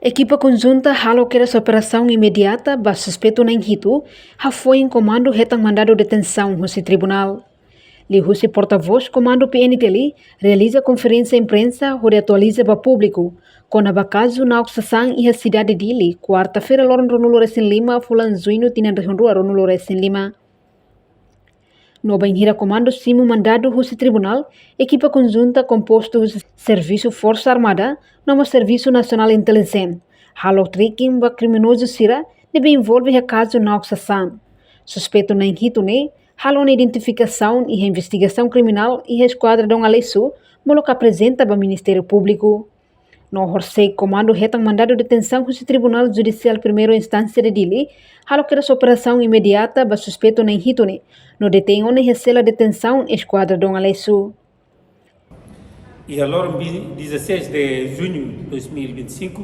Equipa conjunta halo que essa operação imediata ba suspeito na Inhito foi em comando retang mandado detenção no tribunal. Li Husi porta-voz comando PNTL realiza conferência imprensa onde atualiza para público com a caso na ocupação e a cidade de Ili quarta-feira loron Ronulores em Lima fulan zuino tinan rehundua Ronulores em Lima. No banheira comando Simo mandado Husi tribunal equipa conjunta composto Serviço Força Armada no Serviço Nacional Inteligente. Halo tracking ba criminoso sira deve envolver a caso na ocupação. Suspeito na Inhito ne halo na identificação e investigação criminal e a esquadra de Alesu molo que apresenta para o Ministério Público. No Horsei comando retang mandado de detenção do Tribunal Judicial Primeira Instância de Dili, halo que essa operação imediata para suspeito na Inhito ne no detém onde recebe a detenção a esquadra de Alesu. E agora, 16 de junho de 2025,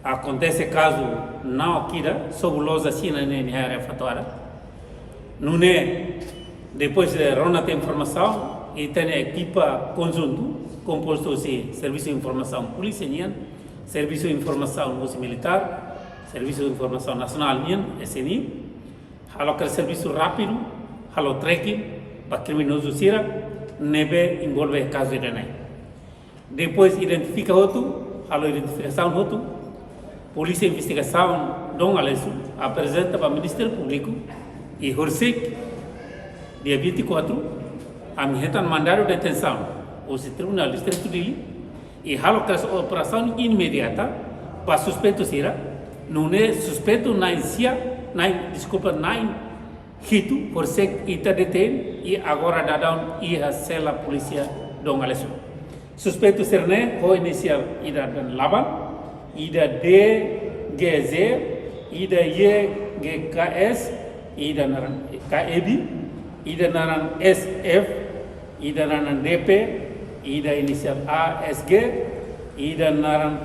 acontece caso na Okida, sob loja Sina Nihara Fatora. Não é, depois de ronda tem informação, e tem a equipa conjunto, composto de Serviço de Informação Polícia, Serviço de Informação Militar, Serviço de Informação Nacional, SNI, halo que serviço rápido, halo tracking, para criminoso sira, nebe envolve caso de René. Depois identifica outro, halo identificação outro, Polícia de Investigação Dom Alesu apresenta para o Ministério Público e Horsek, dia 24, a minha mandado de detenção ao Tribunal Distrito de Ili e halo que essa operação imediata para suspeito sira, não é suspeito na Hito, Horsek está detém e agora dá down e a cela polícia Dom Alesu. Suspeito sirne ho inicial ida dan laban ida DGZ ida YGKS ida naran KEB ida naran SF ida naran DP ida inisial ASG ida naran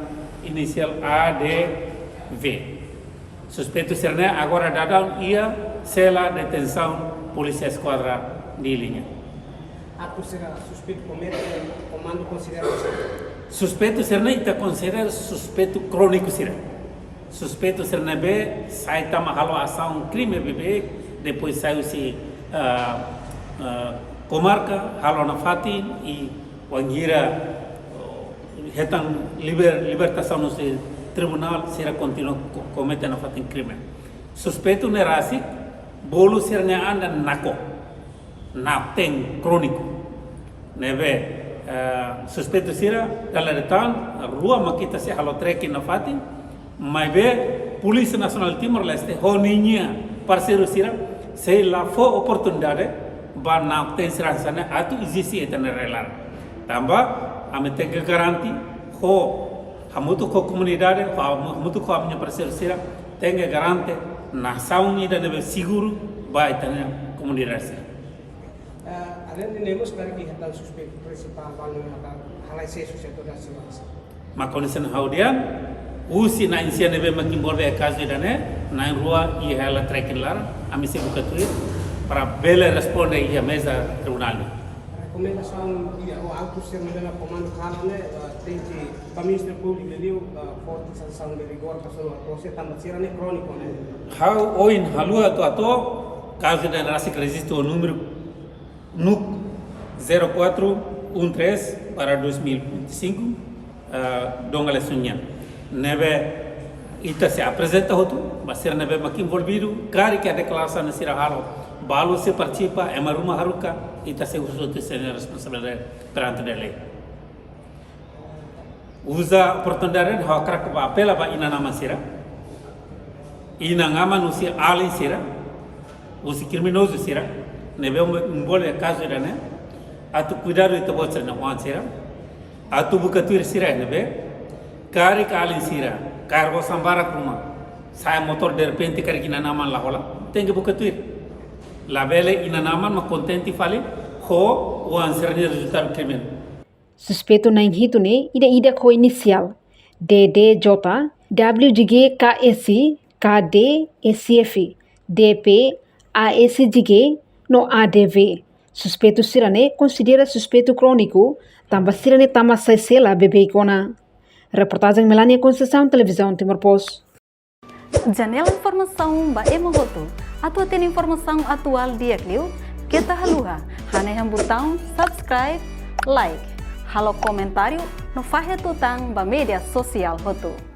inisial ADV. Suspeito sirne agora dá down ia cela detenção polícia esquadra de linha. Ato será suspeito comete comando considera suspeito ser nem está considerado suspeito crônico será suspeito ser nem be sai tá mahalo ação crime bebê depois saiu se comarca halo na fatin e wangira retan libertação no tribunal será continua cometendo fatin crime suspeito nerasi bolo ser nem anda nako na tem crônico neve suspeito sira dalam retan rua makita se halo trek na fati mai be Polícia Nacional Timor Leste honinya parceiro sira se la fo oportunidade ba na tem sira sana atu existe etana relar tamba amete garanti ho hamutu ko comunidade hamutu ko amnya parceiro sira tenga garante na sauni da deve seguro ba etana comunidade sira. Além de negócio para que está suspeito principal valor halai sesuatu dan sebagainya. Makonisan haudian usi na insia nebe makin bolve caso idane na rua e ela trequilar amise bukatui para bele responde e a mesa tribunal. Recomendação o alto ser modelo comando kalane tem que o Ministério Público deu forte sanção de rigor para o processo também será crônico né. How oin halua to ato caso de rasik resiste o número NUC 0413 para 2025 Dom Alesu neve ita se apresenta hotu basir neve makin envolvido cari que a declaração na sira halo balo se participa emaruma haruka ita se usutu se responsabilidade perante da lei usa oportunidade ha krak ba apela ba ina nama sira ina ngama no se ali sira usi criminoso sira nebe mbole caso idane atu cuidado ito botsar na wan sira atu bukatur sira nebe kari kalin sira kargo sambara kuma sai motor de repente kari kina naman la hola tenge bukatur la bele ina naman ma contenti fale ho wan sira ni resultado crimen suspeito na Inhito ne ida ko inicial DDJ WGG KSC KD SCF DP ASGG no ADV. Suspeito sirane considera suspeito crônico, tamba sirane tama sai sela bebê icona. Reportagem Melania Conceição, Televisão Timor-Poste. Janela informação ba Emohoto. Atua tem informação atual dia Clio. Kita haluha. Haneham botão subscribe, like. Halo comentário no Fahia Tutang ba media sosial Hoto.